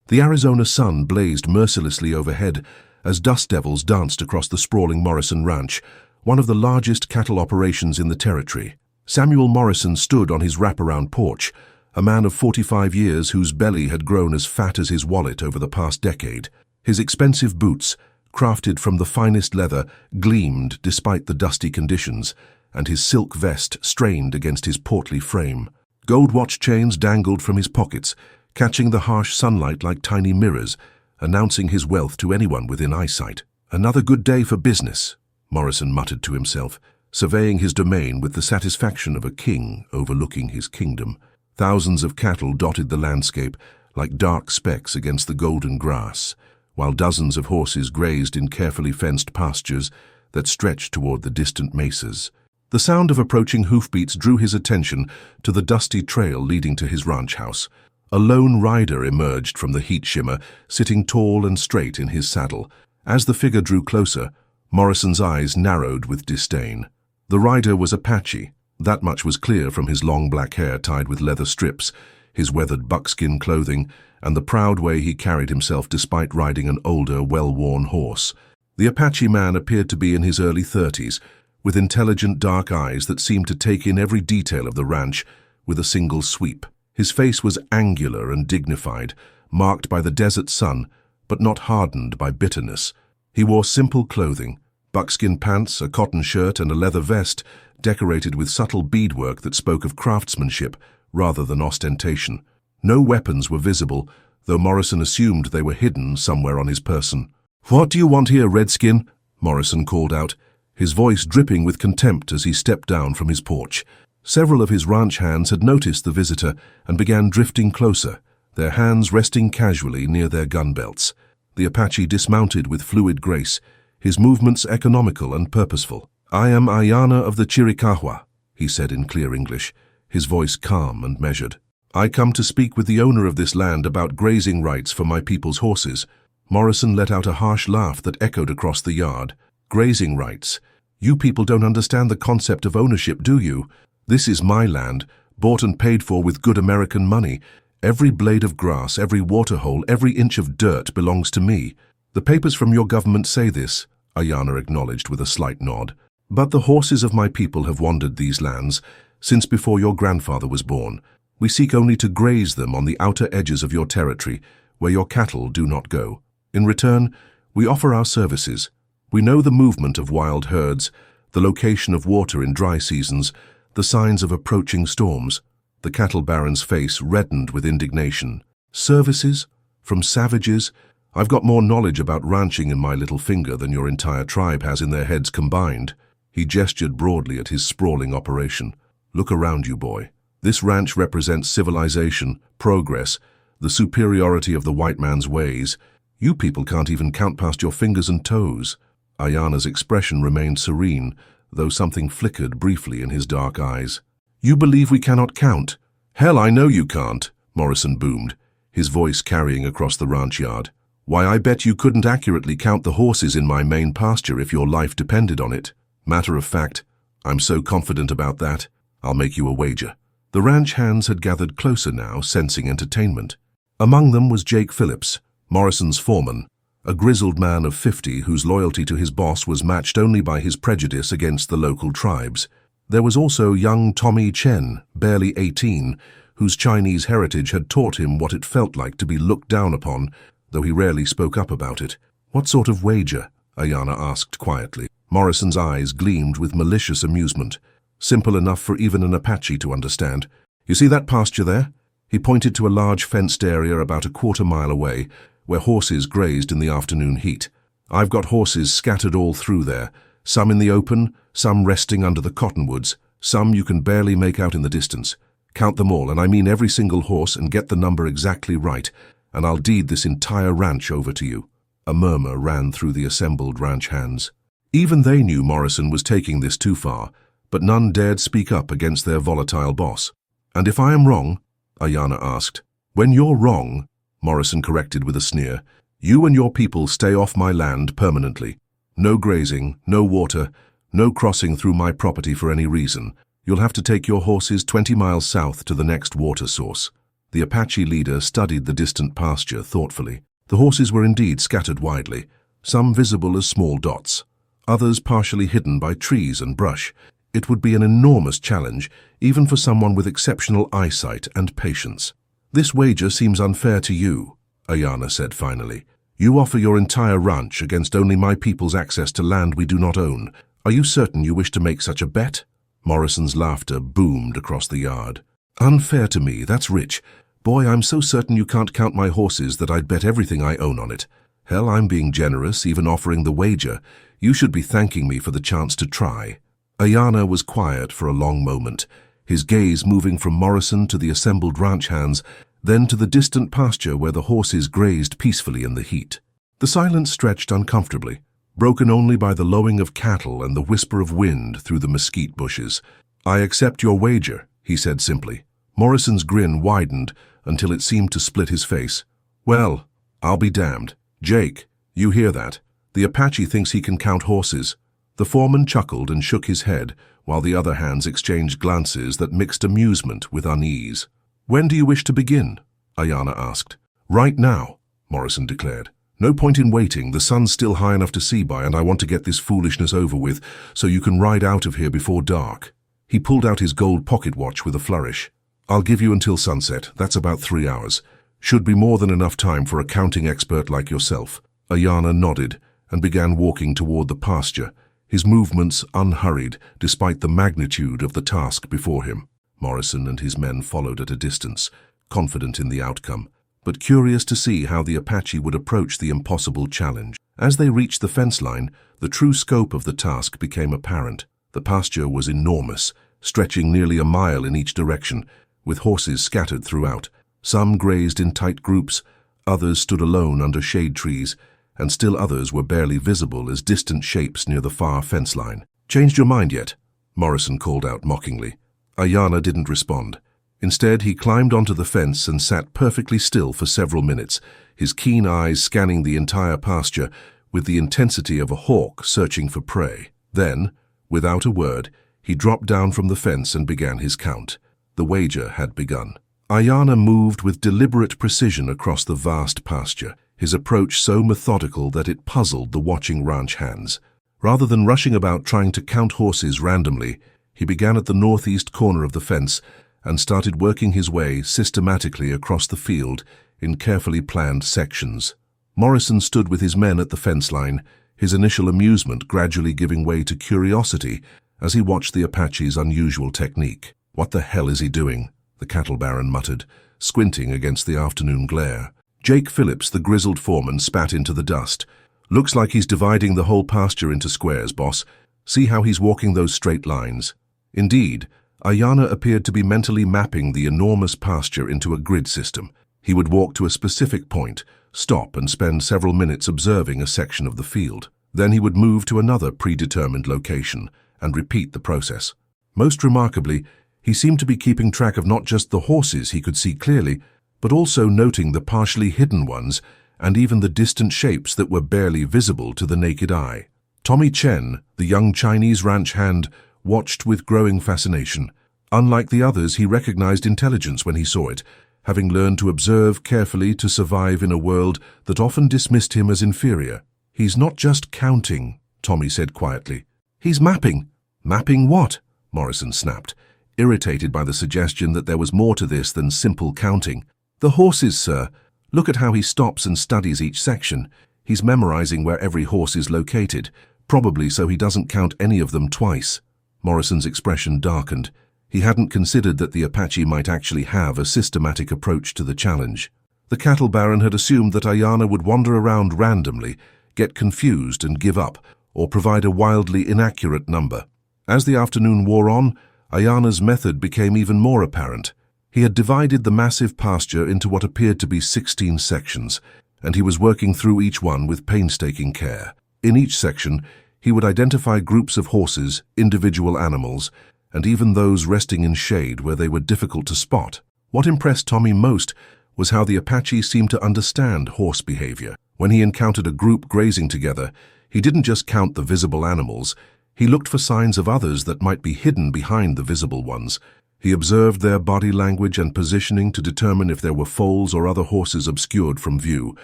The Arizona sun blazed mercilessly overhead as dust devils danced across the sprawling Morrison Ranch, one of the largest cattle operations in the territory. Samuel Morrison stood on his wraparound porch, a man of 45 years whose belly had grown as fat as his wallet over the past decade. His expensive boots, crafted from the finest leather, gleamed despite the dusty conditions, and his silk vest strained against his portly frame. Gold watch chains dangled from his pockets, catching the harsh sunlight like tiny mirrors, announcing his wealth to anyone within eyesight. "Another good day for business," Morrison muttered to himself, surveying his domain with the satisfaction of a king overlooking his kingdom. Thousands of cattle dotted the landscape like dark specks against the golden grass, while dozens of horses grazed in carefully fenced pastures that stretched toward the distant mesas. The sound of approaching hoofbeats drew his attention to the dusty trail leading to his ranch house. A lone rider emerged from the heat shimmer, sitting tall and straight in his saddle. As the figure drew closer, Morrison's eyes narrowed with disdain. The rider was Apache. That much was clear from his long black hair tied with leather strips, his weathered buckskin clothing, and the proud way he carried himself despite riding an older, well-worn horse. The Apache man appeared to be in his early 30s, with intelligent dark eyes that seemed to take in every detail of the ranch with a single sweep. His face was angular and dignified, marked by the desert sun, but not hardened by bitterness. He wore simple clothing, buckskin pants, a cotton shirt, and a leather vest, decorated with subtle beadwork that spoke of craftsmanship rather than ostentation. No weapons were visible, though Morrison assumed they were hidden somewhere on his person. "What do you want here, Redskin?" Morrison called out, his voice dripping with contempt as he stepped down from his porch. Several of his ranch hands had noticed the visitor and began drifting closer, their hands resting casually near their gun belts. The Apache dismounted with fluid grace, his movements economical and purposeful. "I am Aiyana of the Chiricahua," he said in clear English, his voice calm and measured. "I come to speak with the owner of this land about grazing rights for my people's horses." Morrison let out a harsh laugh that echoed across the yard. "Grazing rights? You people don't understand the concept of ownership, do you? This is my land, bought and paid for with good American money. Every blade of grass, every waterhole, every inch of dirt belongs to me. The papers from your government say this," Aiyana acknowledged with a slight nod. "But the horses of my people have wandered these lands since before your grandfather was born. We seek only to graze them on the outer edges of your territory, where your cattle do not go. In return, we offer our services. We know the movement of wild herds, the location of water in dry seasons, the signs of approaching storms." The cattle baron's face reddened with indignation. "Services? From savages? I've got more knowledge about ranching in my little finger than your entire tribe has in their heads combined." He gestured broadly at his sprawling operation. "Look around you, boy. This ranch represents civilization, progress, the superiority of the white man's ways. You people can't even count past your fingers and toes." Aiyana's expression remained serene, though something flickered briefly in his dark eyes. "You believe we cannot count? Hell, I know you can't," Morrison boomed, his voice carrying across the ranch yard. "Why, I bet you couldn't accurately count the horses in my main pasture if your life depended on it. Matter of fact, I'm so confident about that, I'll make you a wager." The ranch hands had gathered closer now, sensing entertainment. Among them was Jake Phillips, Morrison's foreman, a grizzled man of 50 whose loyalty to his boss was matched only by his prejudice against the local tribes. There was also young Tommy Chen, barely 18, whose Chinese heritage had taught him what it felt like to be looked down upon, though he rarely spoke up about it. "What sort of wager?" Aiyana asked quietly. Morrison's eyes gleamed with malicious amusement, simple enough for even an Apache to understand. "You see that pasture there?" He pointed to a large fenced area about a quarter-mile away, where horses grazed in the afternoon heat. "I've got horses scattered all through there, some in the open, some resting under the cottonwoods, some you can barely make out in the distance. Count them all, and I mean every single horse, and get the number exactly right, and I'll deed this entire ranch over to you." A murmur ran through the assembled ranch hands. Even they knew Morrison was taking this too far, but none dared speak up against their volatile boss. "And if I am wrong?" Aiyana asked. "When you're wrong," Morrison corrected with a sneer, "you and your people stay off my land permanently. No grazing, no water, no crossing through my property for any reason. You'll have to take your horses 20 miles south to the next water source." The Apache leader studied the distant pasture thoughtfully. The horses were indeed scattered widely, some visible as small dots, others partially hidden by trees and brush. It would be an enormous challenge, even for someone with exceptional eyesight and patience. "This wager seems unfair to you," Aiyana said finally. "You offer your entire ranch against only my people's access to land we do not own. Are you certain you wish to make such a bet?" Morrison's laughter boomed across the yard. "Unfair to me, that's rich. Boy, I'm so certain you can't count my horses that I'd bet everything I own on it. Hell, I'm being generous, even offering the wager. You should be thanking me for the chance to try." Aiyana was quiet for a long moment, his gaze moving from Morrison to the assembled ranch hands, then to the distant pasture where the horses grazed peacefully in the heat. The silence stretched uncomfortably, broken only by the lowing of cattle and the whisper of wind through the mesquite bushes. "I accept your wager," he said simply. Morrison's grin widened until it seemed to split his face. "Well, I'll be damned. Jake, you hear that? The Apache thinks he can count horses." The foreman chuckled and shook his head, while the other hands exchanged glances that mixed amusement with unease. "When do you wish to begin?" Aiyana asked. "Right now," Morrison declared. "No point in waiting. The sun's still high enough to see by, and I want to get this foolishness over with so you can ride out of here before dark." He pulled out his gold pocket watch with a flourish. "I'll give you until sunset. That's about 3 hours. Should be more than enough time for a counting expert like yourself." Aiyana nodded and began walking toward the pasture, his movements unhurried despite the magnitude of the task before him. Morrison and his men followed at a distance, confident in the outcome, but curious to see how the Apache would approach the impossible challenge. As they reached the fence line, the true scope of the task became apparent. The pasture was enormous, stretching nearly a mile in each direction, with horses scattered throughout. Some grazed in tight groups, others stood alone under shade trees, and still others were barely visible as distant shapes near the far fence line. "Changed your mind yet?" Morrison called out mockingly. Aiyana didn't respond. Instead, he climbed onto the fence and sat perfectly still for several minutes, his keen eyes scanning the entire pasture with the intensity of a hawk searching for prey. Then, without a word, he dropped down from the fence and began his count. The wager had begun. Aiyana moved with deliberate precision across the vast pasture, his approach so methodical that it puzzled the watching ranch hands. Rather than rushing about trying to count horses randomly, he began at the northeast corner of the fence and started working his way systematically across the field in carefully planned sections. Morrison stood with his men at the fence line, his initial amusement gradually giving way to curiosity as he watched the Apache's unusual technique. "What the hell is he doing?" the cattle baron muttered, squinting against the afternoon glare. Jake Phillips, the grizzled foreman, spat into the dust. "Looks like he's dividing the whole pasture into squares, boss. See how he's walking those straight lines." Indeed, Aiyana appeared to be mentally mapping the enormous pasture into a grid system. He would walk to a specific point, stop and spend several minutes observing a section of the field. Then he would move to another predetermined location and repeat the process. Most remarkably, he seemed to be keeping track of not just the horses he could see clearly, but also noting the partially hidden ones and even the distant shapes that were barely visible to the naked eye. Tommy Chen, the young Chinese ranch hand, watched with growing fascination. Unlike the others, he recognized intelligence when he saw it, having learned to observe carefully to survive in a world that often dismissed him as inferior. "He's not just counting," Tommy said quietly. "He's mapping." "Mapping what?" Morrison snapped, irritated by the suggestion that there was more to this than simple counting. "The horses, sir. Look at how he stops and studies each section. He's memorizing where every horse is located, probably so he doesn't count any of them twice." Morrison's expression darkened. He hadn't considered that the Apache might actually have a systematic approach to the challenge. The cattle baron had assumed that Aiyana would wander around randomly, get confused and give up, or provide a wildly inaccurate number. As the afternoon wore on, Aiyana's method became even more apparent. He had divided the massive pasture into what appeared to be 16 sections, and he was working through each one with painstaking care. In each section, he would identify groups of horses, individual animals, and even those resting in shade where they were difficult to spot. What impressed Tommy most was how the Apache seemed to understand horse behavior. When he encountered a group grazing together, he didn't just count the visible animals, he looked for signs of others that might be hidden behind the visible ones. He observed their body language and positioning to determine if there were foals or other horses obscured from view.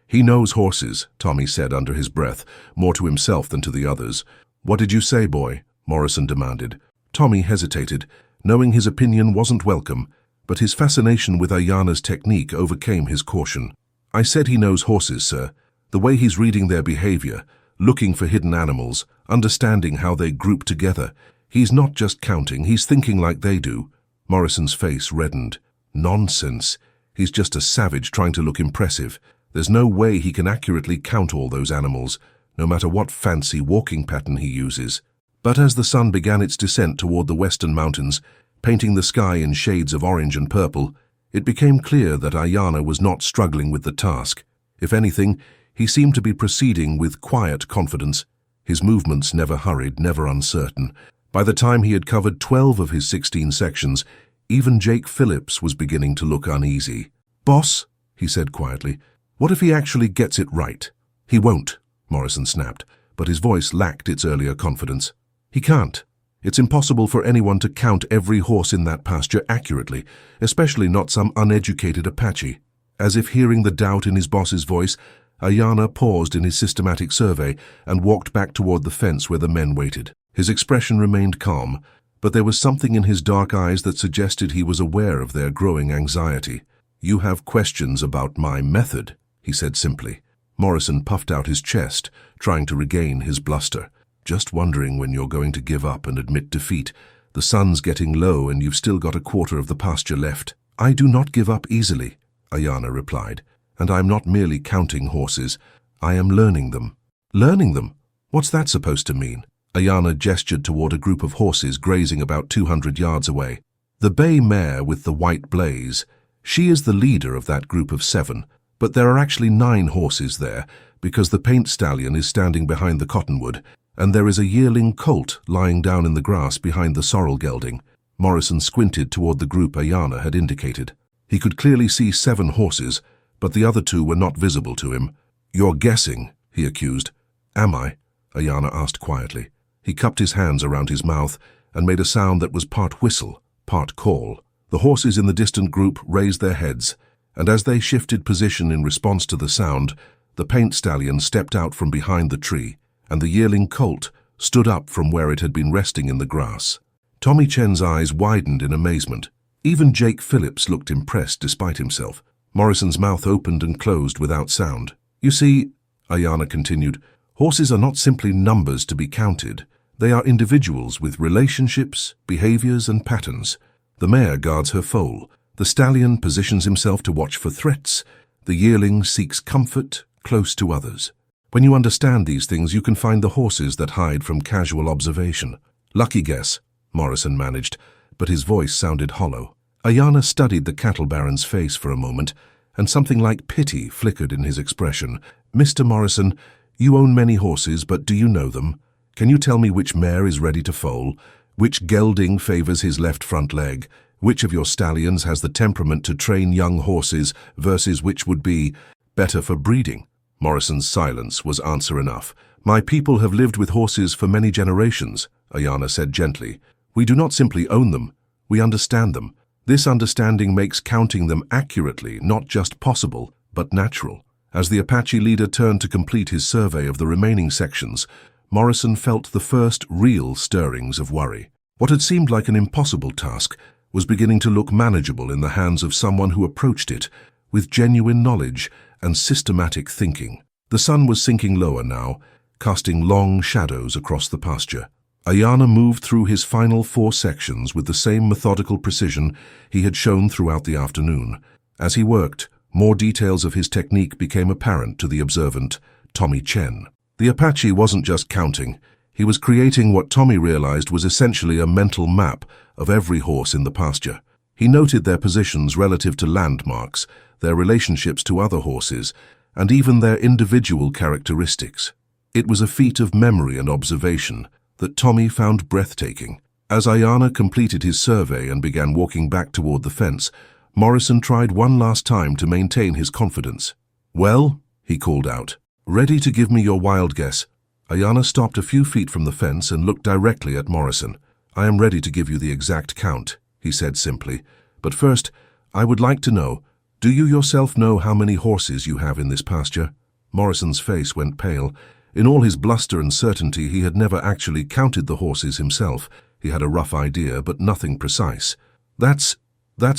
"He knows horses," Tommy said under his breath, more to himself than to the others. "What did you say, boy?" Morrison demanded. Tommy hesitated, knowing his opinion wasn't welcome, but his fascination with Aiyana's technique overcame his caution. "I said he knows horses, sir. The way he's reading their behavior, looking for hidden animals, understanding how they group together. He's not just counting, he's thinking like they do." Morrison's face reddened. "Nonsense. He's just a savage trying to look impressive. There's no way he can accurately count all those animals, no matter what fancy walking pattern he uses." But as the sun began its descent toward the western mountains, painting the sky in shades of orange and purple, it became clear that Aiyana was not struggling with the task. If anything, he seemed to be proceeding with quiet confidence, his movements never hurried, never uncertain. By the time he had covered 12 of his 16 sections, even Jake Phillips was beginning to look uneasy. "Boss," he said quietly, "what if he actually gets it right?" "He won't," Morrison snapped, but his voice lacked its earlier confidence. "He can't. It's impossible for anyone to count every horse in that pasture accurately, especially not some uneducated Apache." As if hearing the doubt in his boss's voice, Aiyana paused in his systematic survey and walked back toward the fence where the men waited. His expression remained calm, but there was something in his dark eyes that suggested he was aware of their growing anxiety. "You have questions about my method," he said simply. Morrison puffed out his chest, trying to regain his bluster. "Just wondering when you're going to give up and admit defeat. The sun's getting low and you've still got a quarter of the pasture left." "I do not give up easily," Aiyana replied. "And I'm not merely counting horses. I am learning them." "Learning them? What's that supposed to mean?" Aiyana gestured toward a group of horses grazing about 200 yards away. "The bay mare with the white blaze. She is the leader of that group of 7, but there are actually 9 horses there, because the paint stallion is standing behind the cottonwood, and there is a yearling colt lying down in the grass behind the sorrel gelding." Morrison squinted toward the group Aiyana had indicated. He could clearly see 7 horses, but the other 2 were not visible to him. "You're guessing," he accused. "Am I?" Aiyana asked quietly. He cupped his hands around his mouth and made a sound that was part whistle, part call. The horses in the distant group raised their heads, and as they shifted position in response to the sound, the paint stallion stepped out from behind the tree, and the yearling colt stood up from where it had been resting in the grass. Tommy Chen's eyes widened in amazement. Even Jake Phillips looked impressed despite himself. Morrison's mouth opened and closed without sound. "You see," Aiyana continued, "horses are not simply numbers to be counted. They are individuals with relationships, behaviors, and patterns. The mare guards her foal. The stallion positions himself to watch for threats. The yearling seeks comfort close to others. When you understand these things, you can find the horses that hide from casual observation." "Lucky guess," Morrison managed, but his voice sounded hollow. Aiyana studied the cattle baron's face for a moment, and something like pity flickered in his expression. "Mr. Morrison, you own many horses, but do you know them? Can you tell me which mare is ready to foal? Which gelding favors his left front leg? Which of your stallions has the temperament to train young horses versus which would be better for breeding?" Morrison's silence was answer enough. "My people have lived with horses for many generations," Aiyana said gently. "We do not simply own them, we understand them. This understanding makes counting them accurately not just possible, but natural." As the Apache leader turned to complete his survey of the remaining sections, Morrison felt the first real stirrings of worry. What had seemed like an impossible task was beginning to look manageable in the hands of someone who approached it with genuine knowledge and systematic thinking. The sun was sinking lower now, casting long shadows across the pasture. Aiyana moved through his final 4 sections with the same methodical precision he had shown throughout the afternoon. As he worked, more details of his technique became apparent to the observant Tommy Chen. The Apache wasn't just counting. He was creating what Tommy realized was essentially a mental map of every horse in the pasture. He noted their positions relative to landmarks, their relationships to other horses, and even their individual characteristics. It was a feat of memory and observation that Tommy found breathtaking. As Aiyana completed his survey and began walking back toward the fence, Morrison tried one last time to maintain his confidence. "Well," he called out, "ready to give me your wild guess?" Aiyana stopped a few feet from the fence and looked directly at Morrison. "I am ready to give you the exact count," he said simply. "But first, I would like to know, do you yourself know how many horses you have in this pasture?" Morrison's face went pale. In all his bluster and certainty, he had never actually counted the horses himself. He had a rough idea, but nothing precise. That's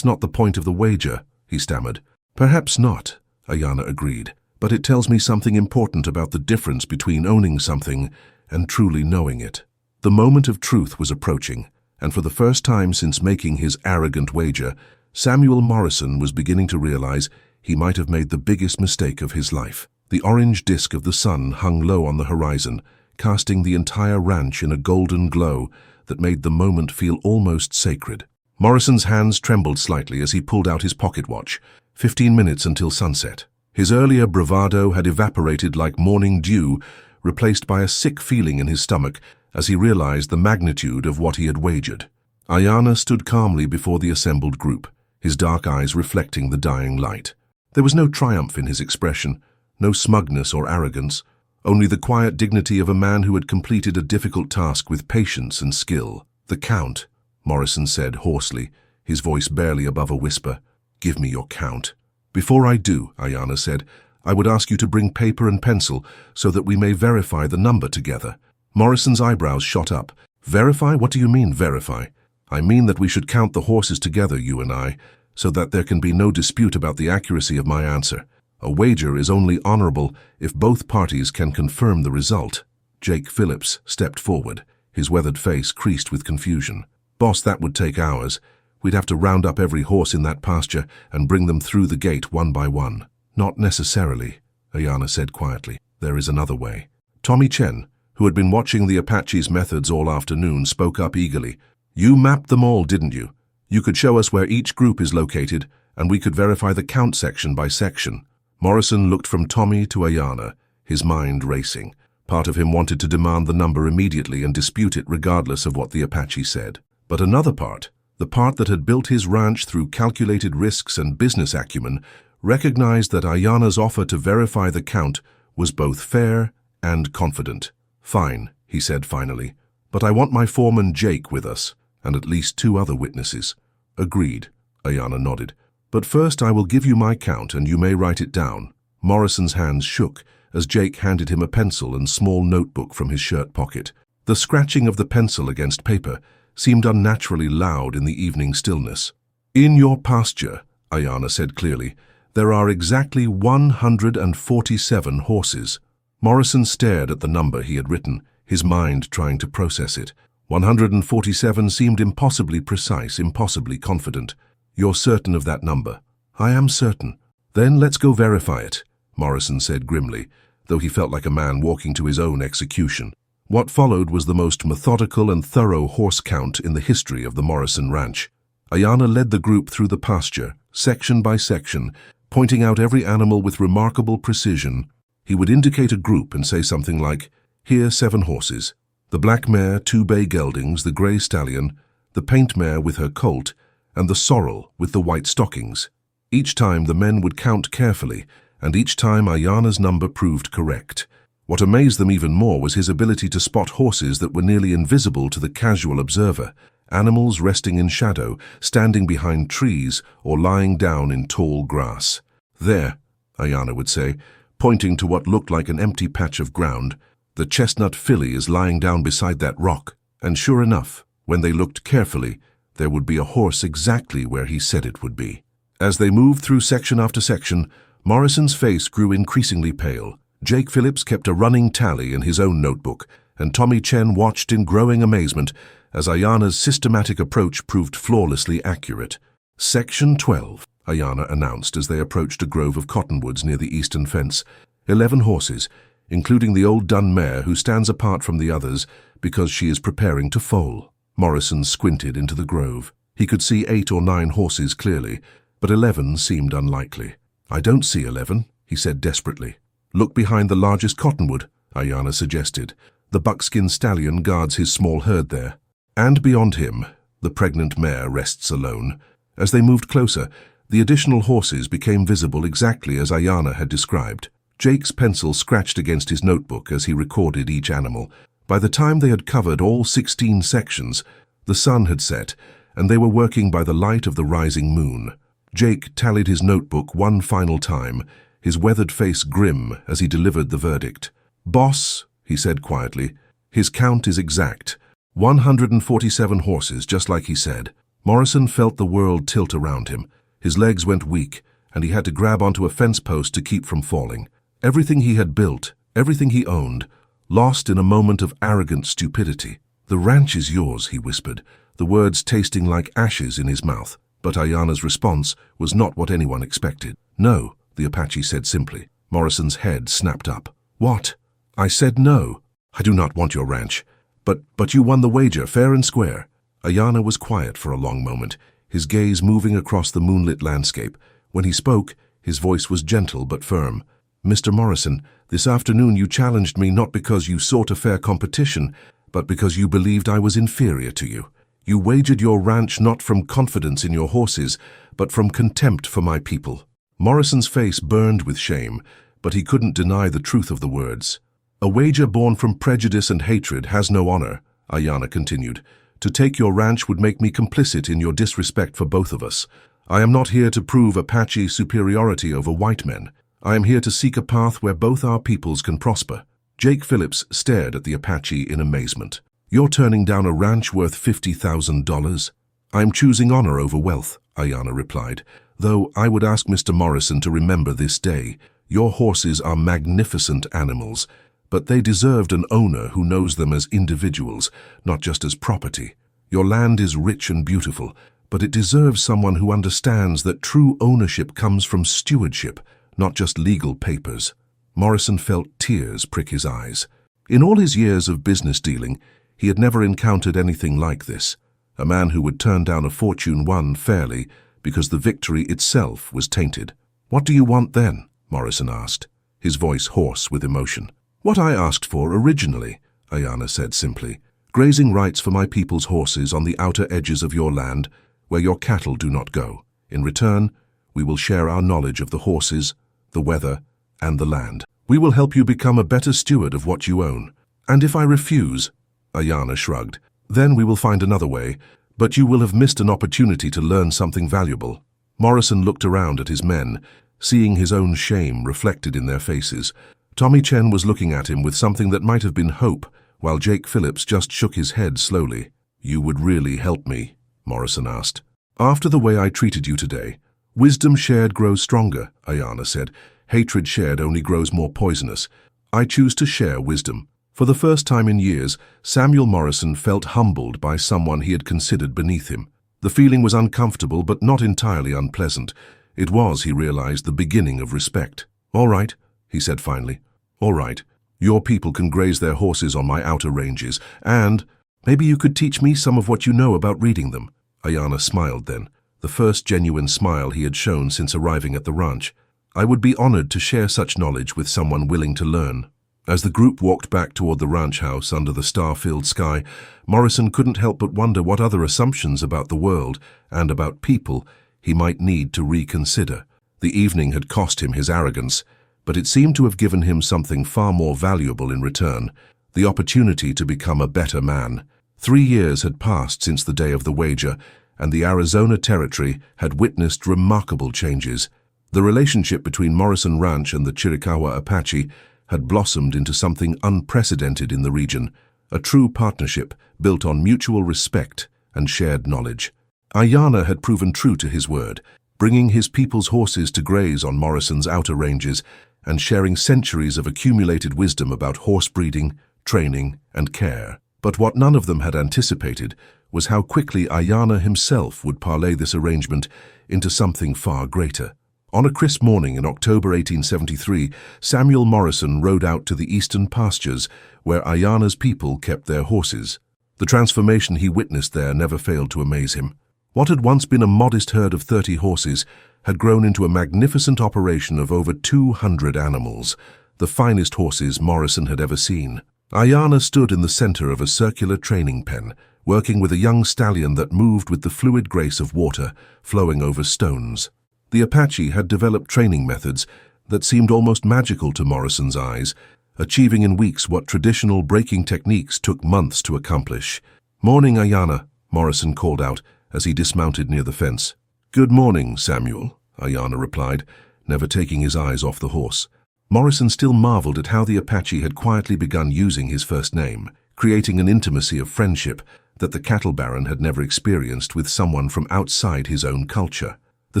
not the point of the wager," he stammered. "Perhaps not," Aiyana agreed, "but it tells me something important about the difference between owning something and truly knowing it." The moment of truth was approaching, and for the first time since making his arrogant wager, Samuel Morrison was beginning to realize he might have made the biggest mistake of his life. The orange disk of the sun hung low on the horizon, casting the entire ranch in a golden glow that made the moment feel almost sacred. Morrison's hands trembled slightly as he pulled out his pocket watch. 15 minutes until sunset. His earlier bravado had evaporated like morning dew, replaced by a sick feeling in his stomach as he realized the magnitude of what he had wagered. Aiyana stood calmly before the assembled group, his dark eyes reflecting the dying light. There was no triumph in his expression, no smugness or arrogance, only the quiet dignity of a man who had completed a difficult task with patience and skill. "The count," Morrison said hoarsely, his voice barely above a whisper. "Give me your count." "Before I do," Aiyana said, "I would ask you to bring paper and pencil so that we may verify the number together." Morrison's eyebrows shot up. "Verify? What do you mean, verify?" "I mean that we should count the horses together, you and I, so that there can be no dispute about the accuracy of my answer. A wager is only honorable if both parties can confirm the result." Jake Phillips stepped forward, his weathered face creased with confusion. "Boss, that would take hours. We'd have to round up every horse in that pasture and bring them through the gate one by one." "Not necessarily," Aiyana said quietly. "There is another way." Tommy Chen, who had been watching the Apache's methods all afternoon, spoke up eagerly. "You mapped them all, didn't you? You could show us where each group is located, and we could verify the count section by section." Morrison looked from Tommy to Aiyana, his mind racing. Part of him wanted to demand the number immediately and dispute it regardless of what the Apache said. But another part, the part that had built his ranch through calculated risks and business acumen, recognized that Aiyana's offer to verify the count was both fair and confident. "Fine," he said finally, "but I want my foreman Jake with us, and at least 2 other witnesses." "Agreed," Aiyana nodded. "But first I will give you my count and you may write it down." Morrison's hands shook as Jake handed him a pencil and small notebook from his shirt pocket. The scratching of the pencil against paper seemed unnaturally loud in the evening stillness. "In your pasture," Aiyana said clearly, "there are exactly 147 horses." Morrison stared at the number he had written, his mind trying to process it. 147 seemed impossibly precise, impossibly confident. "You're certain of that number?" "I am certain." "Then let's go verify it," Morrison said grimly, though he felt like a man walking to his own execution. What followed was the most methodical and thorough horse count in the history of the Morrison Ranch. Aiyana led the group through the pasture, section by section, pointing out every animal with remarkable precision. He would indicate a group and say something like, "Here 7 horses. The black mare, 2 bay geldings, the grey stallion, the paint mare with her colt, and the sorrel with the white stockings." Each time the men would count carefully, and each time Aiyana's number proved correct. What amazed them even more was his ability to spot horses that were nearly invisible to the casual observer, animals resting in shadow, standing behind trees, or lying down in tall grass. "There," Aiyana would say, pointing to what looked like an empty patch of ground, "the chestnut filly is lying down beside that rock." And sure enough, when they looked carefully, there would be a horse exactly where he said it would be. As they moved through section after section, Morrison's face grew increasingly pale. Jake Phillips kept a running tally in his own notebook, and Tommy Chen watched in growing amazement as Aiyana's systematic approach proved flawlessly accurate. "Section 12, Aiyana announced as they approached a grove of cottonwoods near the eastern fence. 11 horses, including the old dun mare who stands apart from the others because she is preparing to foal." Morrison squinted into the grove. He could see 8 or 9 horses clearly, but 11 seemed unlikely. "I don't see 11, he said desperately. "Look behind the largest cottonwood," Aiyana suggested. "The buckskin stallion guards his small herd there. And beyond him, the pregnant mare rests alone." As they moved closer, the additional horses became visible exactly as Aiyana had described. Jake's pencil scratched against his notebook as he recorded each animal. By the time they had covered all 16 sections, the sun had set, and they were working by the light of the rising moon. Jake tallied his notebook one final time, his weathered face grim as he delivered the verdict. "Boss," he said quietly, "his count is exact. 147 horses, just like he said." Morrison felt the world tilt around him. His legs went weak, and he had to grab onto a fence post to keep from falling. Everything he had built, everything he owned, lost in a moment of arrogant stupidity. "The ranch is yours," he whispered, the words tasting like ashes in his mouth. But Aiyana's response was not what anyone expected. "No," the Apache said simply. Morrison's head snapped up. "What?" "I said no. I do not want your ranch. But you won the wager, fair and square." Aiyana was quiet for a long moment, his gaze moving across the moonlit landscape. When he spoke, his voice was gentle but firm. "Mr. Morrison, this afternoon you challenged me not because you sought a fair competition, but because you believed I was inferior to you. You wagered your ranch not from confidence in your horses, but from contempt for my people." Morrison's face burned with shame, but he couldn't deny the truth of the words. "A wager born from prejudice and hatred has no honor," Aiyana continued. "To take your ranch would make me complicit in your disrespect for both of us. I am not here to prove Apache superiority over white men. I am here to seek a path where both our peoples can prosper." Jake Phillips stared at the Apache in amazement. "You're turning down a ranch worth $50,000? "I'm choosing honor over wealth," Aiyana replied, "though I would ask Mr. Morrison to remember this day. Your horses are magnificent animals, but they deserved an owner who knows them as individuals, not just as property. Your land is rich and beautiful, but it deserves someone who understands that true ownership comes from stewardship, not just legal papers." Morrison felt tears prick his eyes. In all his years of business dealing, he had never encountered anything like this. A man who would turn down a fortune won fairly because the victory itself was tainted. "What do you want then?" Morrison asked, his voice hoarse with emotion. "What I asked for originally," Aiyana said simply. "Grazing rights for my people's horses on the outer edges of your land, where your cattle do not go. In return, we will share our knowledge of the horses, the weather, and the land. We will help you become a better steward of what you own. And if I refuse," Aiyana shrugged, "then we will find another way, but you will have missed an opportunity to learn something valuable." Morrison looked around at his men, seeing his own shame reflected in their faces. Tommy Chen was looking at him with something that might have been hope, while Jake Phillips just shook his head slowly. "You would really help me?" Morrison asked. "After the way I treated you today, wisdom shared grows stronger," Aiyana said. "Hatred shared only grows more poisonous. I choose to share wisdom." For the first time in years, Samuel Morrison felt humbled by someone he had considered beneath him. The feeling was uncomfortable but not entirely unpleasant. It was, he realized, the beginning of respect. "All right," he said finally. "All right. Your people can graze their horses on my outer ranges, and maybe you could teach me some of what you know about reading them." Aiyana smiled then, the first genuine smile he had shown since arriving at the ranch. "I would be honored to share such knowledge with someone willing to learn." As the group walked back toward the ranch house under the star-filled sky, Morrison couldn't help but wonder what other assumptions about the world and about people he might need to reconsider. The evening had cost him his arrogance, but it seemed to have given him something far more valuable in return, the opportunity to become a better man. 3 years had passed since the day of the wager, and the Arizona Territory had witnessed remarkable changes. The relationship between Morrison Ranch and the Chiricahua Apache had blossomed into something unprecedented in the region, a true partnership built on mutual respect and shared knowledge. Aiyana had proven true to his word, bringing his people's horses to graze on Morrison's outer ranges and sharing centuries of accumulated wisdom about horse breeding, training, and care. But what none of them had anticipated was how quickly Aiyana himself would parlay this arrangement into something far greater. On a crisp morning in October 1873, Samuel Morrison rode out to the eastern pastures where Aiyana's people kept their horses. The transformation he witnessed there never failed to amaze him. What had once been a modest herd of 30 horses had grown into a magnificent operation of over 200 animals, the finest horses Morrison had ever seen. Aiyana stood in the center of a circular training pen, working with a young stallion that moved with the fluid grace of water flowing over stones. The Apache had developed training methods that seemed almost magical to Morrison's eyes, achieving in weeks what traditional breaking techniques took months to accomplish. "Morning, Aiyana," Morrison called out as he dismounted near the fence. "Good morning, Samuel," Aiyana replied, never taking his eyes off the horse. Morrison still marveled at how the Apache had quietly begun using his first name, creating an intimacy of friendship that the cattle baron had never experienced with someone from outside his own culture. The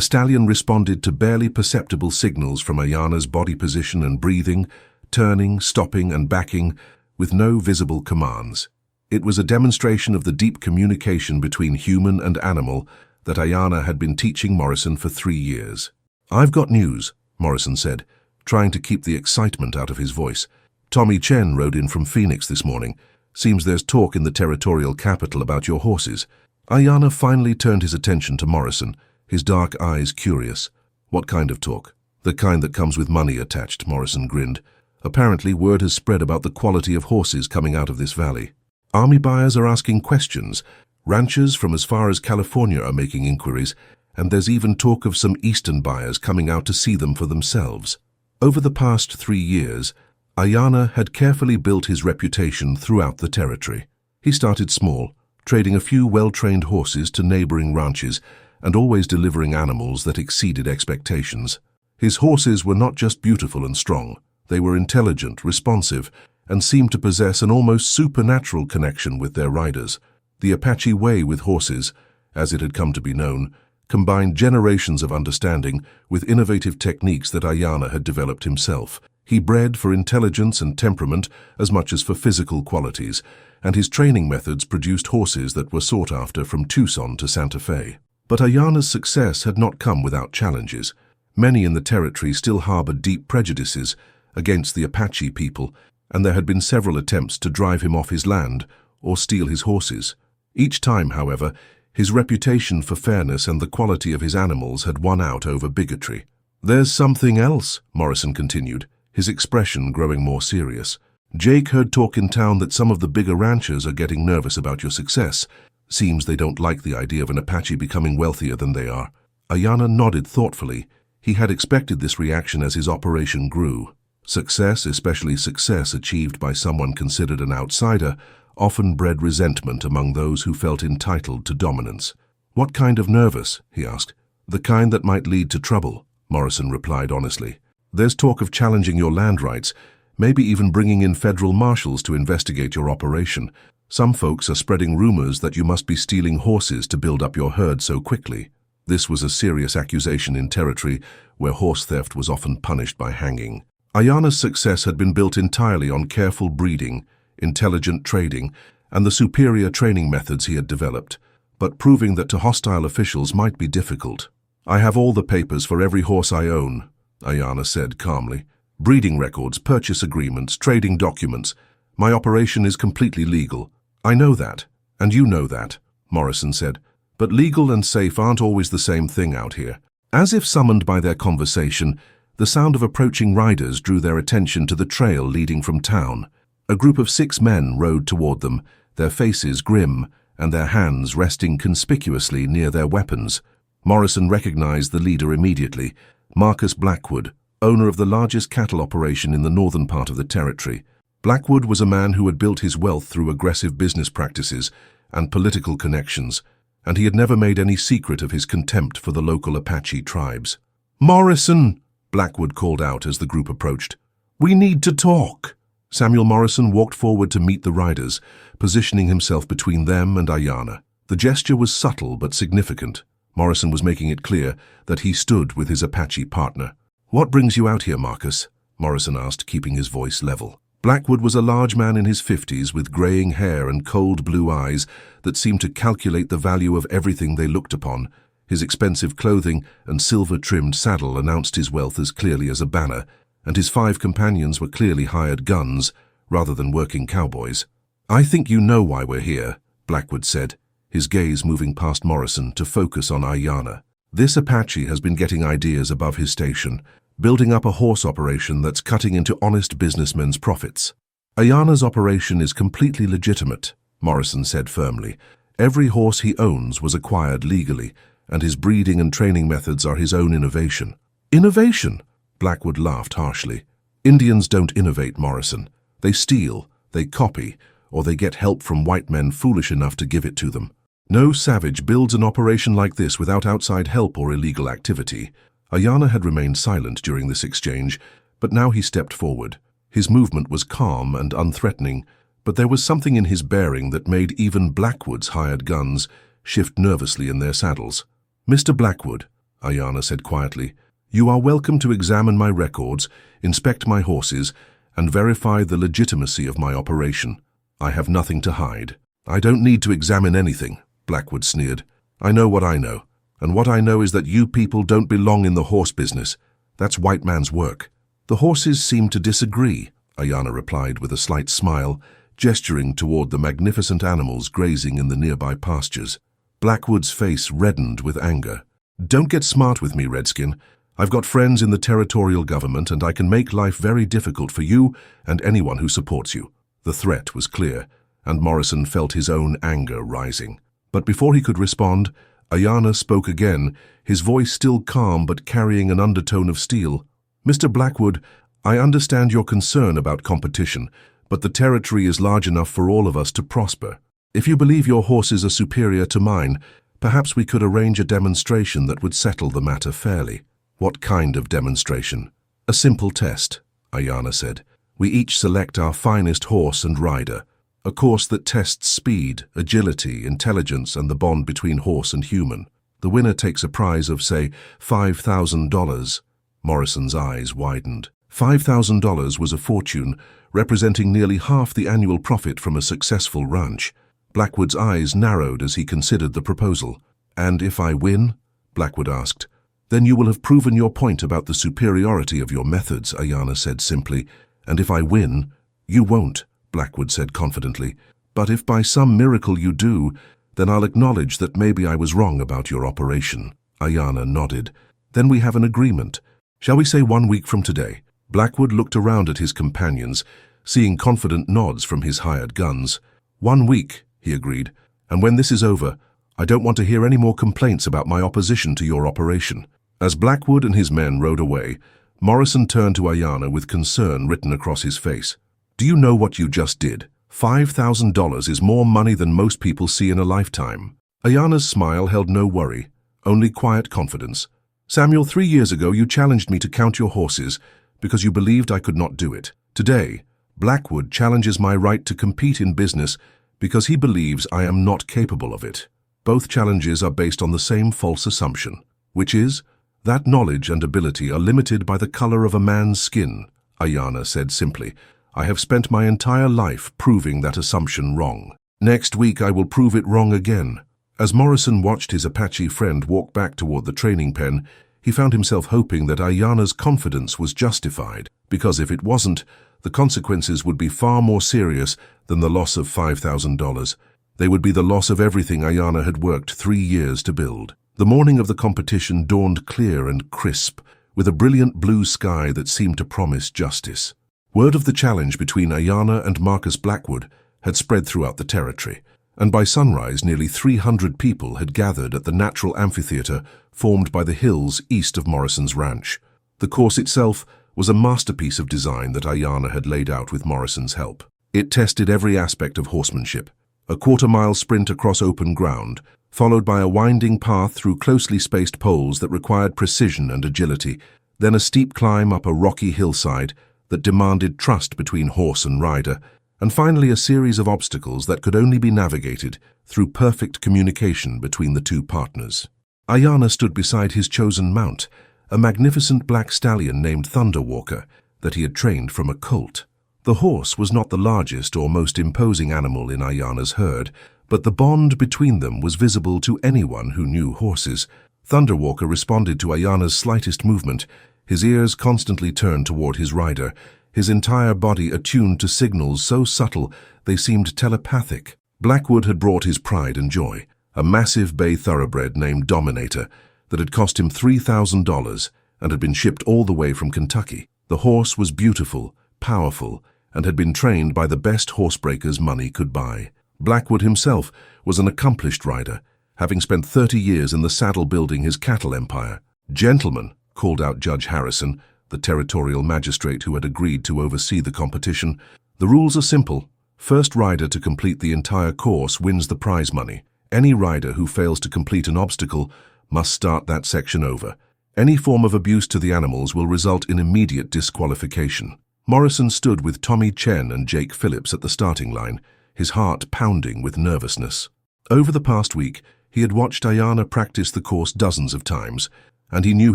stallion responded to barely perceptible signals from Aiyana's body position and breathing, turning, stopping, and backing, with no visible commands. It was a demonstration of the deep communication between human and animal that Aiyana had been teaching Morrison for 3 years. "I've got news," Morrison said, trying to keep the excitement out of his voice. "Tommy Chen rode in from Phoenix this morning. Seems there's talk in the territorial capital about your horses." Aiyana finally turned his attention to Morrison, his dark eyes curious. "What kind of talk?" "The kind that comes with money attached," Morrison grinned. "Apparently word has spread about the quality of horses coming out of this valley. Army buyers are asking questions, ranchers from as far as California are making inquiries, and there's even talk of some eastern buyers coming out to see them for themselves." Over the past 3 years, Aiyana had carefully built his reputation throughout the territory. He started small, trading a few well-trained horses to neighboring ranches and always delivering animals that exceeded expectations. His horses were not just beautiful and strong, they were intelligent, responsive, and seemed to possess an almost supernatural connection with their riders. The Apache way with horses, as it had come to be known, combined generations of understanding with innovative techniques that Aiyana had developed himself. He bred for intelligence and temperament as much as for physical qualities, and his training methods produced horses that were sought after from Tucson to Santa Fe. But Aiyana's success had not come without challenges. Many in the territory still harbored deep prejudices against the Apache people, and there had been several attempts to drive him off his land or steal his horses. Each time, however, his reputation for fairness and the quality of his animals had won out over bigotry. "There's something else," Morrison continued, his expression growing more serious. "Jake heard talk in town that some of the bigger ranchers are getting nervous about your success. Seems they don't like the idea of an Apache becoming wealthier than they are." Aiyana nodded thoughtfully. He had expected this reaction as his operation grew. Success, especially success achieved by someone considered an outsider, often bred resentment among those who felt entitled to dominance. "What kind of nervous?" he asked. "The kind that might lead to trouble," Morrison replied honestly. "There's talk of challenging your land rights, maybe even bringing in federal marshals to investigate your operation. Some folks are spreading rumors that you must be stealing horses to build up your herd so quickly." This was a serious accusation in territory where horse theft was often punished by hanging. Aiyana's success had been built entirely on careful breeding, intelligent trading, and the superior training methods he had developed, but proving that to hostile officials might be difficult. "I have all the papers for every horse I own," Aiyana said calmly. "Breeding records, purchase agreements, trading documents. My operation is completely legal." "I know that, and you know that," Morrison said. "But legal and safe aren't always the same thing out here." As if summoned by their conversation, the sound of approaching riders drew their attention to the trail leading from town. A group of 6 men rode toward them, their faces grim and their hands resting conspicuously near their weapons. Morrison recognized the leader immediately, Marcus Blackwood, owner of the largest cattle operation in the northern part of the territory. Blackwood was a man who had built his wealth through aggressive business practices and political connections, and he had never made any secret of his contempt for the local Apache tribes. "Morrison!" Blackwood called out as the group approached. "We need to talk." Samuel Morrison walked forward to meet the riders, positioning himself between them and Aiyana. The gesture was subtle but significant. Morrison was making it clear that he stood with his Apache partner. "What brings you out here, Marcus?" Morrison asked, keeping his voice level. Blackwood was a large man in his 50s with graying hair and cold blue eyes that seemed to calculate the value of everything they looked upon. His expensive clothing and silver-trimmed saddle announced his wealth as clearly as a banner, and his 5 companions were clearly hired guns rather than working cowboys. "I think you know why we're here," Blackwood said, his gaze moving past Morrison to focus on Aiyana. "This Apache has been getting ideas above his station, building up a horse operation that's cutting into honest businessmen's profits." "Aiyana's operation is completely legitimate," Morrison said firmly. "Every horse he owns was acquired legally, and his breeding and training methods are his own innovation." "Innovation?" Blackwood laughed harshly. "Indians don't innovate, Morrison. They steal, they copy, or they get help from white men foolish enough to give it to them. No savage builds an operation like this without outside help or illegal activity. Aiyana had remained silent during this exchange, but now he stepped forward. His movement was calm and unthreatening, but there was something in his bearing that made even Blackwood's hired guns shift nervously in their saddles. "Mr. Blackwood," Aiyana said quietly, "you are welcome to examine my records, inspect my horses, and verify the legitimacy of my operation. I have nothing to hide." "I don't need to examine anything," Blackwood sneered. "I know what I know, and what I know is that you people don't belong in the horse business. That's white man's work." "The horses seem to disagree," Aiyana replied with a slight smile, gesturing toward the magnificent animals grazing in the nearby pastures. Blackwood's face reddened with anger. "Don't get smart with me, Redskin. I've got friends in the territorial government, and I can make life very difficult for you and anyone who supports you." The threat was clear, and Morrison felt his own anger rising. But before he could respond, Aiyana spoke again, his voice still calm but carrying an undertone of steel. "Mr. Blackwood, I understand your concern about competition, but the territory is large enough for all of us to prosper. If you believe your horses are superior to mine, perhaps we could arrange a demonstration that would settle the matter fairly." "What kind of demonstration?" "A simple test," Aiyana said. "We each select our finest horse and rider. A course that tests speed, agility, intelligence, and the bond between horse and human. The winner takes a prize of, say, $5,000. Morrison's eyes widened. $5,000 was a fortune, representing nearly half the annual profit from a successful ranch. Blackwood's eyes narrowed as he considered the proposal. "And if I win?" Blackwood asked. "Then you will have proven your point about the superiority of your methods," Aiyana said simply. "And if I win?" "You won't," Blackwood said confidently. "But if by some miracle you do, then I'll acknowledge that maybe I was wrong about your operation." Aiyana nodded. "Then we have an agreement. Shall we say 1 week from today?" Blackwood looked around at his companions, seeing confident nods from his hired guns. 1 week, he agreed. "And when this is over, I don't want to hear any more complaints about my opposition to your operation." As Blackwood and his men rode away, Morrison turned to Aiyana with concern written across his face. "Do you know what you just did? $5,000 is more money than most people see in a lifetime." Aiyana's smile held no worry, only quiet confidence. "Samuel, 3 years ago you challenged me to count your horses because you believed I could not do it. Today, Blackwood challenges my right to compete in business because he believes I am not capable of it. Both challenges are based on the same false assumption, which is that knowledge and ability are limited by the color of a man's skin," Aiyana said simply. "I have spent my entire life proving that assumption wrong. Next week I will prove it wrong again." As Morrison watched his Apache friend walk back toward the training pen, he found himself hoping that Aiyana's confidence was justified, because if it wasn't, the consequences would be far more serious than the loss of $5,000. They would be the loss of everything Aiyana had worked 3 years to build. The morning of the competition dawned clear and crisp, with a brilliant blue sky that seemed to promise justice. Word of the challenge between Aiyana and Marcus Blackwood had spread throughout the territory, and by sunrise nearly 300 people had gathered at the natural amphitheater formed by the hills east of Morrison's ranch. The course itself was a masterpiece of design that Aiyana had laid out with Morrison's help. It tested every aspect of horsemanship. A quarter-mile sprint across open ground, followed by a winding path through closely spaced poles that required precision and agility, then a steep climb up a rocky hillside that demanded trust between horse and rider, and finally a series of obstacles that could only be navigated through perfect communication between the two partners. Aiyana stood beside his chosen mount, a magnificent black stallion named Thunderwalker that he had trained from a colt. The horse was not the largest or most imposing animal in Aiyana's herd, but the bond between them was visible to anyone who knew horses. Thunderwalker responded to Aiyana's slightest movement, his ears constantly turned toward his rider, his entire body attuned to signals so subtle they seemed telepathic. Blackwood had brought his pride and joy, a massive bay thoroughbred named Dominator that had cost him $3,000 and had been shipped all the way from Kentucky. The horse was beautiful, powerful, and had been trained by the best horsebreakers money could buy. Blackwood himself was an accomplished rider, having spent 30 years in the saddle building his cattle empire. "Gentlemen," called out Judge Harrison, the territorial magistrate who had agreed to oversee the competition, "the rules are simple. First rider to complete the entire course wins the prize money. Any rider who fails to complete an obstacle must start that section over. Any form of abuse to the animals will result in immediate disqualification. Morrison stood with Tommy Chen and Jake Phillips at the starting line, his heart pounding with nervousness. Over the past week, he had watched Aiyana practice the course dozens of times, and he knew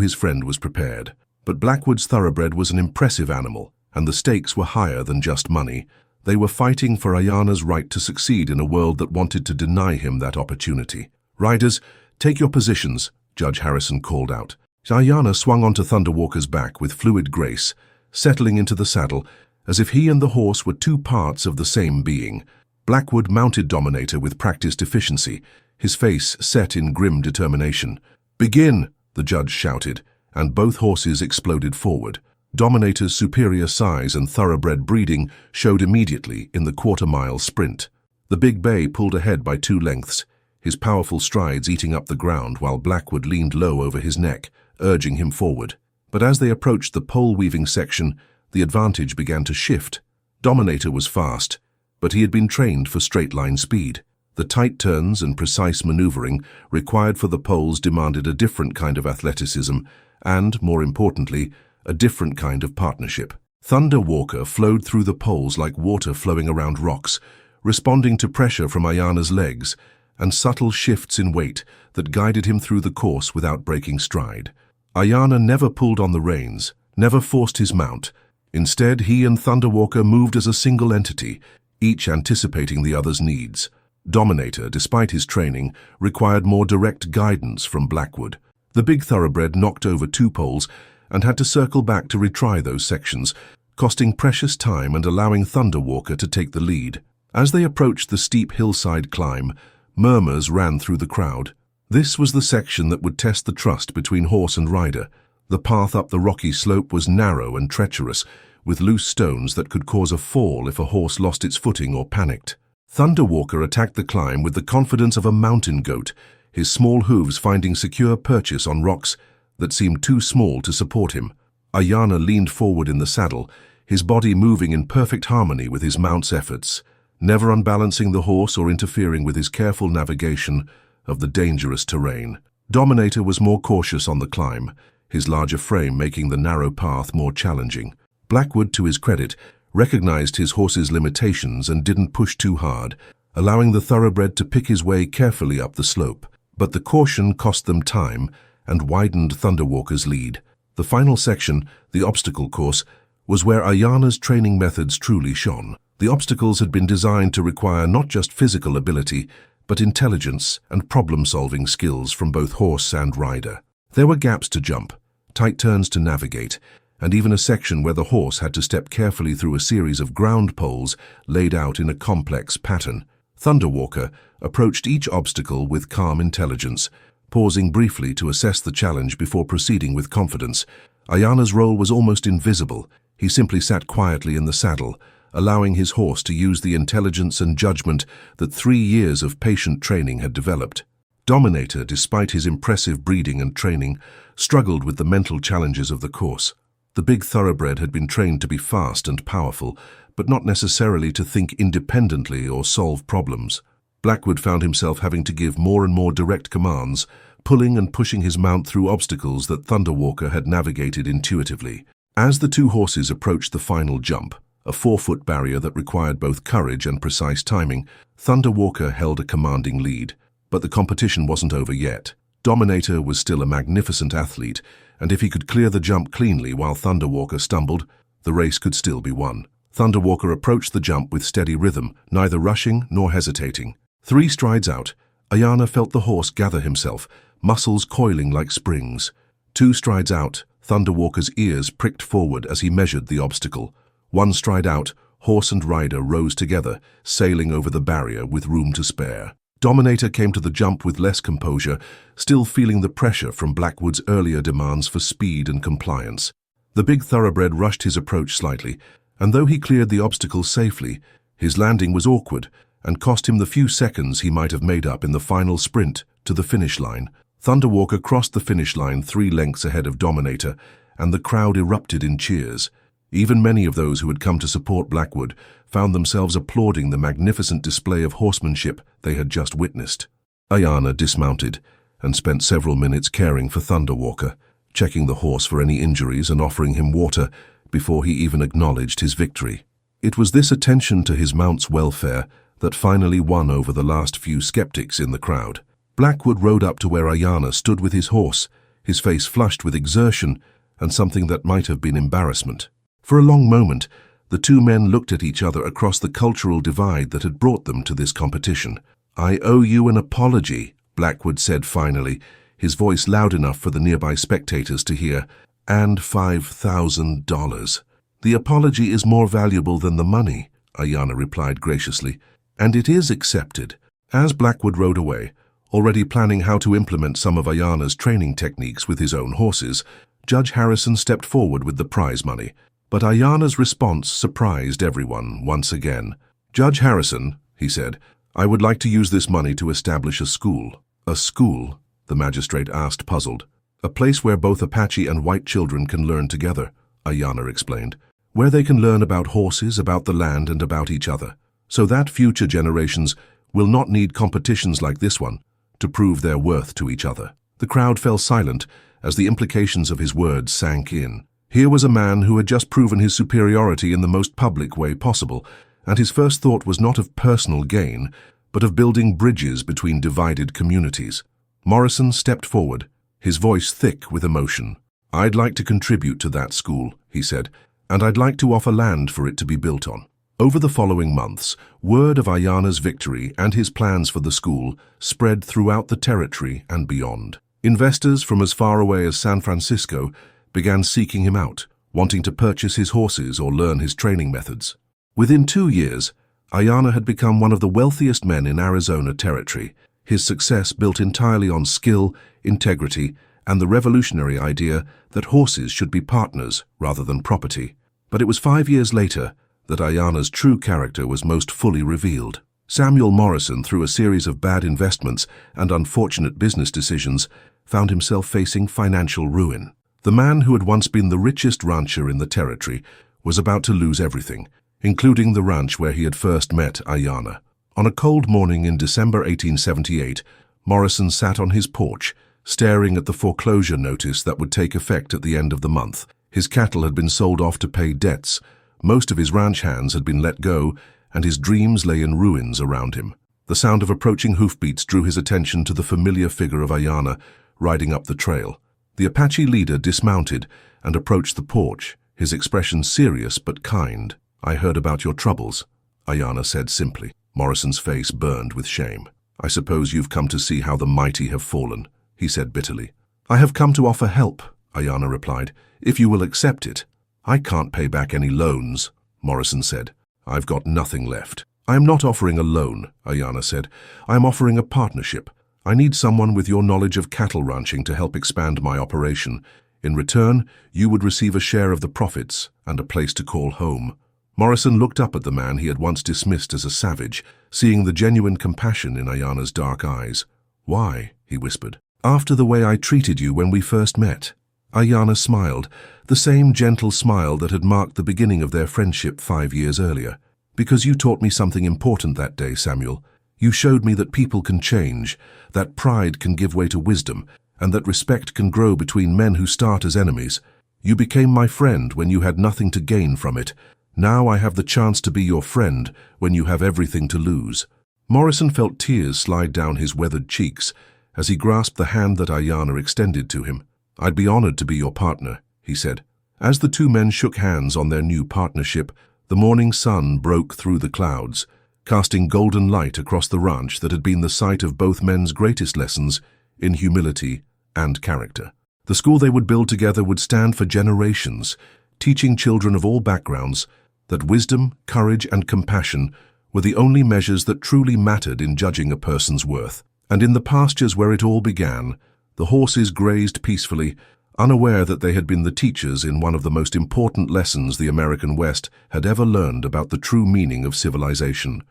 his friend was prepared. But Blackwood's thoroughbred was an impressive animal, and the stakes were higher than just money. They were fighting for Aiyana's right to succeed in a world that wanted to deny him that opportunity. "Riders, take your positions," Judge Harrison called out. Aiyana swung onto Thunderwalker's back with fluid grace, settling into the saddle as if he and the horse were two parts of the same being. Blackwood mounted Dominator with practiced efficiency, his face set in grim determination. "Begin!" the judge shouted, and both horses exploded forward. Dominator's superior size and thoroughbred breeding showed immediately in the quarter-mile sprint. The big bay pulled ahead by 2 lengths, his powerful strides eating up the ground while Blackwood leaned low over his neck, urging him forward. But as they approached the pole-weaving section, the advantage began to shift. Dominator was fast, but he had been trained for straight-line speed. The tight turns and precise maneuvering required for the poles demanded a different kind of athleticism and, more importantly, a different kind of partnership. Thunderwalker flowed through the poles like water flowing around rocks, responding to pressure from Aiyana's legs and subtle shifts in weight that guided him through the course without breaking stride. Aiyana never pulled on the reins, never forced his mount. Instead, he and Thunderwalker moved as a single entity, each anticipating the other's needs. Dominator, despite his training, required more direct guidance from Blackwood. The big thoroughbred knocked over 2 poles and had to circle back to retry those sections, costing precious time and allowing Thunderwalker to take the lead. As they approached the steep hillside climb, murmurs ran through the crowd. This was the section that would test the trust between horse and rider. The path up the rocky slope was narrow and treacherous, with loose stones that could cause a fall if a horse lost its footing or panicked. Thunderwalker attacked the climb with the confidence of a mountain goat, his small hooves finding secure purchase on rocks that seemed too small to support him. Aiyana leaned forward in the saddle, his body moving in perfect harmony with his mount's efforts, never unbalancing the horse or interfering with his careful navigation of the dangerous terrain. Dominator was more cautious on the climb, his larger frame making the narrow path more challenging. Blackwood, to his credit, recognized his horse's limitations and didn't push too hard, allowing the thoroughbred to pick his way carefully up the slope. But the caution cost them time and widened Thunderwalker's lead. The final section, the obstacle course, was where Aiyana's training methods truly shone. The obstacles had been designed to require not just physical ability, but intelligence and problem-solving skills from both horse and rider. There were gaps to jump, tight turns to navigate, and even a section where the horse had to step carefully through a series of ground poles laid out in a complex pattern. Thunderwalker approached each obstacle with calm intelligence, pausing briefly to assess the challenge before proceeding with confidence. Aiyana's role was almost invisible. He simply sat quietly in the saddle, allowing his horse to use the intelligence and judgment that 3 years of patient training had developed. Dominator, despite his impressive breeding and training, struggled with the mental challenges of the course. The big thoroughbred had been trained to be fast and powerful, but not necessarily to think independently or solve problems. Blackwood found himself having to give more and more direct commands, pulling and pushing his mount through obstacles that Thunderwalker had navigated intuitively. As the 2 horses approached the final jump, a 4-foot barrier that required both courage and precise timing, Thunderwalker held a commanding lead. But the competition wasn't over yet. Dominator was still a magnificent athlete, and if he could clear the jump cleanly while Thunderwalker stumbled, the race could still be won. Thunderwalker approached the jump with steady rhythm, neither rushing nor hesitating. 3 strides out, Aiyana felt the horse gather himself, muscles coiling like springs. 2 strides out, Thunderwalker's ears pricked forward as he measured the obstacle. 1 stride out, horse and rider rose together, sailing over the barrier with room to spare. Dominator came to the jump with less composure, still feeling the pressure from Blackwood's earlier demands for speed and compliance. The big thoroughbred rushed his approach slightly, and though he cleared the obstacle safely, his landing was awkward and cost him the few seconds he might have made up in the final sprint to the finish line. Thunderwalker crossed the finish line 3 lengths ahead of Dominator, and the crowd erupted in cheers. Even many of those who had come to support Blackwood found themselves applauding the magnificent display of horsemanship they had just witnessed. Aiyana dismounted and spent several minutes caring for Thunderwalker, checking the horse for any injuries and offering him water before he even acknowledged his victory. It was this attention to his mount's welfare that finally won over the last few skeptics in the crowd. Blackwood rode up to where Aiyana stood with his horse, his face flushed with exertion and something that might have been embarrassment. For a long moment, the two men looked at each other across the cultural divide that had brought them to this competition. "I owe you an apology," Blackwood said finally, his voice loud enough for the nearby spectators to hear, "and $5,000. "The apology is more valuable than the money," Aiyana replied graciously, "and it is accepted." As Blackwood rode away, already planning how to implement some of Aiyana's training techniques with his own horses, Judge Harrison stepped forward with the prize money. But Aiyana's response surprised everyone once again. "Judge Harrison," he said, "I would like to use this money to establish a school." "A school?" the magistrate asked, puzzled. "A place where both Apache and white children can learn together," Aiyana explained. "Where they can learn about horses, about the land, and about each other, so that future generations will not need competitions like this one to prove their worth to each other." The crowd fell silent as the implications of his words sank in. Here was a man who had just proven his superiority in the most public way possible, and his first thought was not of personal gain, but of building bridges between divided communities. Morrison stepped forward, his voice thick with emotion. "I'd like to contribute to that school," he said, "and I'd like to offer land for it to be built on." Over the following months, word of Aiyana's victory and his plans for the school spread throughout the territory and beyond. Investors from as far away as San Francisco began seeking him out, wanting to purchase his horses or learn his training methods. Within 2 years, Aiyana had become one of the wealthiest men in Arizona territory, his success built entirely on skill, integrity, and the revolutionary idea that horses should be partners rather than property. But it was 5 years later that Aiyana's true character was most fully revealed. Samuel Morrison, through a series of bad investments and unfortunate business decisions, found himself facing financial ruin. The man who had once been the richest rancher in the territory was about to lose everything, including the ranch where he had first met Aiyana. On a cold morning in December 1878, Morrison sat on his porch, staring at the foreclosure notice that would take effect at the end of the month. His cattle had been sold off to pay debts, most of his ranch hands had been let go, and his dreams lay in ruins around him. The sound of approaching hoofbeats drew his attention to the familiar figure of Aiyana riding up the trail. The Apache leader dismounted and approached the porch, his expression serious but kind. "I heard about your troubles," Aiyana said simply. Morrison's face burned with shame. "I suppose you've come to see how the mighty have fallen," he said bitterly. "I have come to offer help," Aiyana replied, "if you will accept it." "I can't pay back any loans," Morrison said. "I've got nothing left." "I am not offering a loan," Aiyana said. "I am offering a partnership. I need someone with your knowledge of cattle ranching to help expand my operation. In return, you would receive a share of the profits and a place to call home." Morrison looked up at the man he had once dismissed as a savage, seeing the genuine compassion in Aiyana's dark eyes. "Why?" he whispered. "After the way I treated you when we first met." Aiyana smiled, the same gentle smile that had marked the beginning of their friendship 5 years earlier. "Because you taught me something important that day, Samuel. You showed me that people can change, that pride can give way to wisdom, and that respect can grow between men who start as enemies. You became my friend when you had nothing to gain from it. Now I have the chance to be your friend when you have everything to lose." Morrison felt tears slide down his weathered cheeks as he grasped the hand that Aiyana extended to him. "I'd be honored to be your partner," he said. As the two men shook hands on their new partnership, the morning sun broke through the clouds, casting golden light across the ranch that had been the site of both men's greatest lessons in humility and character. The school they would build together would stand for generations, teaching children of all backgrounds that wisdom, courage, and compassion were the only measures that truly mattered in judging a person's worth. And in the pastures where it all began, the horses grazed peacefully, unaware that they had been the teachers in one of the most important lessons the American West had ever learned about the true meaning of civilization.